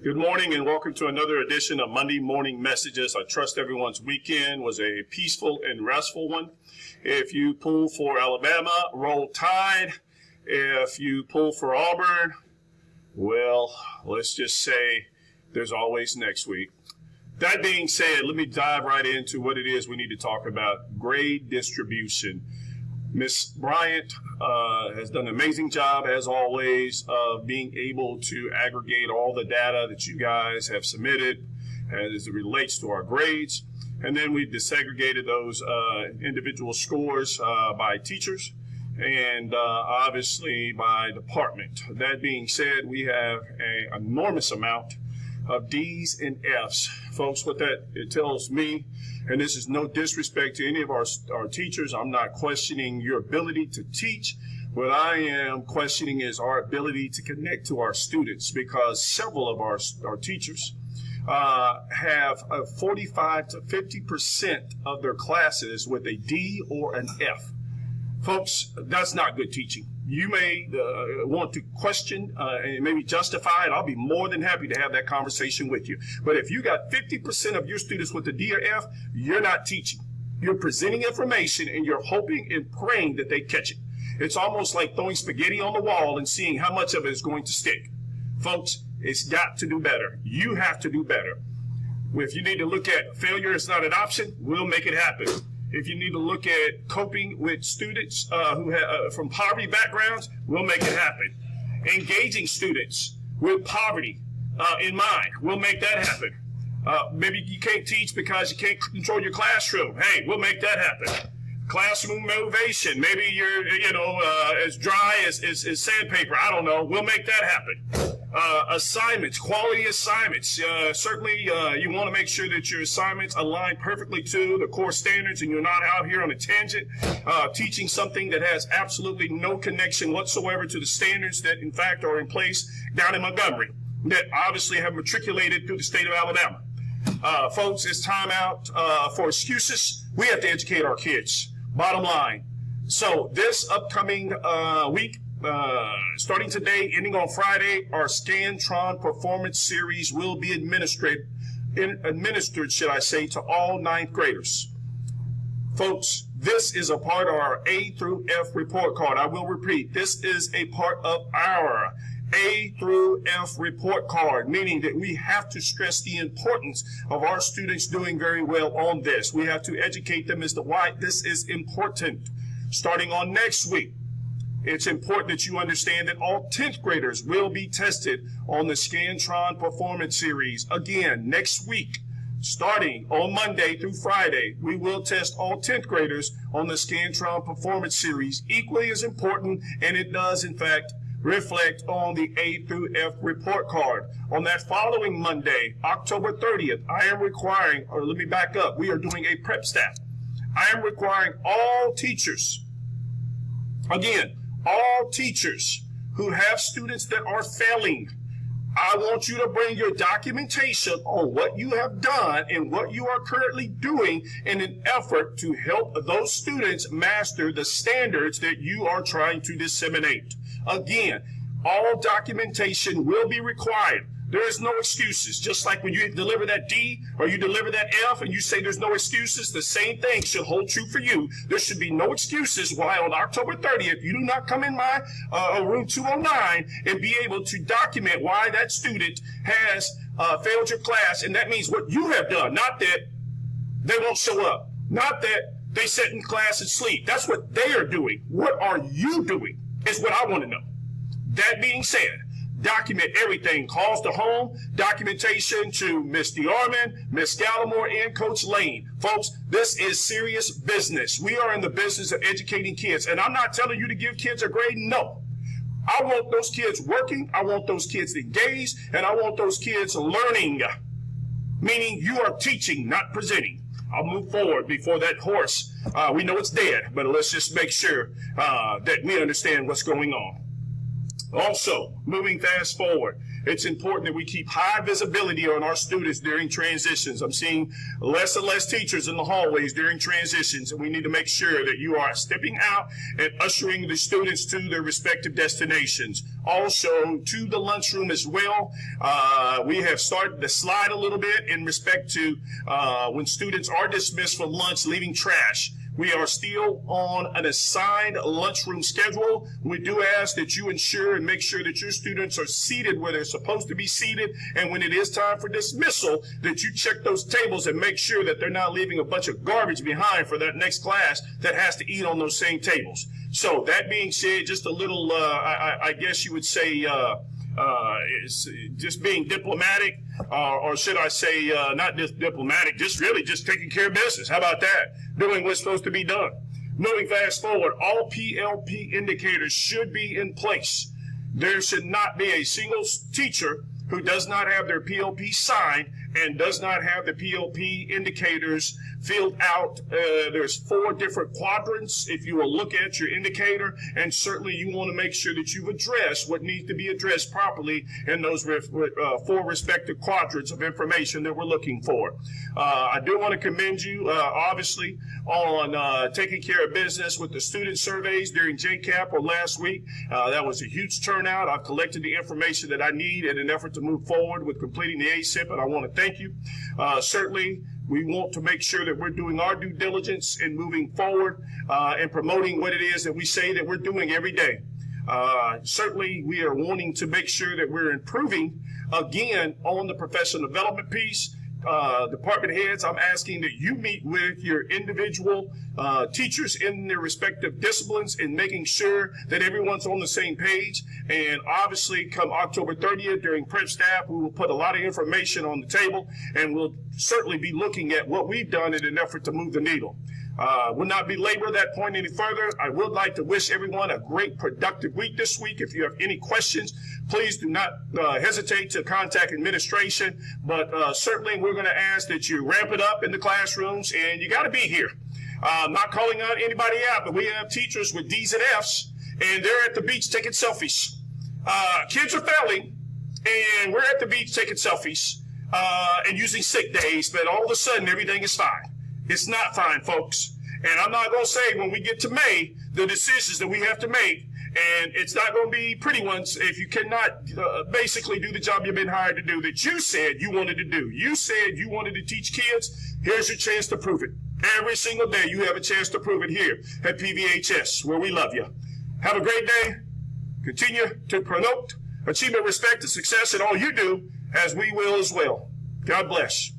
Good morning and welcome to another edition of Monday Morning Messages. I trust everyone's weekend was a peaceful and restful one. If you pull for Alabama, roll tide. If you pull for Auburn, well, let's just say there's always next week. That being said, let me dive right into what it is we need to talk about, grade distribution. Ms. Bryant has done an amazing job, as always, of being able to aggregate all the data that you guys have submitted as it relates to our grades. And then we disaggregated those individual scores by teachers and obviously by department. That being said, we have an enormous amount of D's and F's. Folks, what that it tells me, and this is no disrespect to any of our teachers, I'm not questioning your ability to teach. What I am questioning is our ability to connect to our students, because several of our teachers have 45 to 50% of their classes with a D or an F. Folks, that's not good teaching. You may want to question and maybe justify it. I'll be more than happy to have that conversation with you. But if you got 50% of your students with a D or F, you're not teaching. You're presenting information and you're hoping and praying that they catch it. It's almost like throwing spaghetti on the wall and seeing how much of it is going to stick. Folks, it's got to do better. You have to do better. If you need to look at failure is not an option, we'll make it happen. If you need to look at coping with students who have from poverty backgrounds, we'll make it happen. Engaging students with poverty in mind, we'll make that happen. Maybe you can't teach because you can't control your classroom. Hey, we'll make that happen. Classroom motivation, maybe you're as dry as sandpaper. I don't know. We'll make that happen. Assignments, quality assignments. Certainly, you want to make sure that your assignments align perfectly to the core standards and you're not out here on a tangent teaching something that has absolutely no connection whatsoever to the standards that, in fact, are in place down in Montgomery that obviously have matriculated through the state of Alabama. Folks, it's time out for excuses. We have to educate our kids. Bottom line. So this upcoming week, starting today, ending on Friday, our Scantron Performance Series will be administered, to all ninth graders. Folks, this is a part of our A through F report card. I will repeat, this is a part of our A through F report card, meaning that we have to stress the importance of our students doing very well on this. We have to educate them as to why this is important. Starting on next week, it's important that you understand that all 10th graders will be tested on the Scantron Performance Series. Again, next week, starting on Monday through Friday, we will test all 10th graders on the Scantron Performance Series. Equally as important, and it does, in fact, reflect on the A through F report card. On that following Monday, October 30th, I am requiring, or let me back up, we are doing a prep staff. I am requiring all teachers, again, all teachers who have students that are failing, I want you to bring your documentation on what you have done and what you are currently doing in an effort to help those students master the standards that you are trying to disseminate. Again, all documentation will be required. There is no excuses. Just like when you deliver that D or you deliver that F and you say there's no excuses, the same thing should hold true for you. There should be no excuses why on October 30th you do not come in my room 209 and be able to document why that student has failed your class. And that means what you have done, not that they won't show up, not that they sit in class and sleep. That's what they are doing. What are you doing is what I want to know. That being said, document everything. Calls to home, documentation to Ms. DeArmond, Ms. Gallimore, and Coach Lane. Folks, this is serious business. We are in the business of educating kids. And I'm not telling you to give kids a grade. No. I want those kids working. I want those kids engaged. And I want those kids learning. Meaning you are teaching, not presenting. I'll move forward before that horse. We know it's dead, but let's just make sure that we understand what's going on. Also, moving fast forward, It's important that we keep high visibility on our students during transitions. I'm seeing less and less teachers in the hallways during transitions, and we need to make sure that you are stepping out and ushering the students to their respective destinations. Also, to the lunchroom as well. We have started to slide a little bit in respect to when students are dismissed from lunch, leaving trash. We are still on an assigned lunchroom schedule. We do ask that you ensure and make sure that your students are seated where they're supposed to be seated. And when it is time for dismissal, that you check those tables and make sure that they're not leaving a bunch of garbage behind for that next class that has to eat on those same tables. So that being said, just a little, I guess you would say, is just being diplomatic, or should I say not just diplomatic, just really just taking care of business. How about that? Doing what's supposed to be done. Moving fast forward, all PLP indicators should be in place. There should not be a single teacher who does not have their PLP signed and does not have the PLP indicators filled out. There's 4 different quadrants if you will look at your indicator, and certainly you want to make sure that you've addressed what needs to be addressed properly in those 4 respective quadrants of information that we're looking for. I do want to commend you, obviously, on taking care of business with the student surveys during JCAP or last week. That was a huge turnout. I've collected the information that I need in an effort to move forward with completing the ASIP, and I want to thank you. Certainly, we want to make sure that we're doing our due diligence in moving forward and promoting what it is that we say that we're doing every day. Certainly, we are wanting to make sure that we're improving, again, on the professional development piece. Department heads, I'm asking that you meet with your individual teachers in their respective disciplines and making sure that everyone's on the same page. And obviously, come October 30th during prep staff, we will put a lot of information on the table, and we'll certainly be looking at what we've done in an effort to move the needle. Will not belabor that point any further. I would like to wish everyone a great, productive week this week. If you have any questions, please do not hesitate to contact administration. But certainly we're going to ask that you ramp it up in the classrooms, and you got to be here. I'm not calling out anybody out, but we have teachers with D's and F's, and they're at the beach taking selfies. Kids are failing, and we're at the beach taking selfies and using sick days, but all of a sudden everything is fine. It's not fine, folks. And I'm not going to say when we get to May, the decisions that we have to make, and it's not going to be pretty ones if you cannot basically do the job you've been hired to do that you said you wanted to do. You said you wanted to teach kids. Here's your chance to prove it. Every single day you have a chance to prove it here at PVHS, where we love you. Have a great day. Continue to promote achievement, respect, and success in all you do, as we will as well. God bless.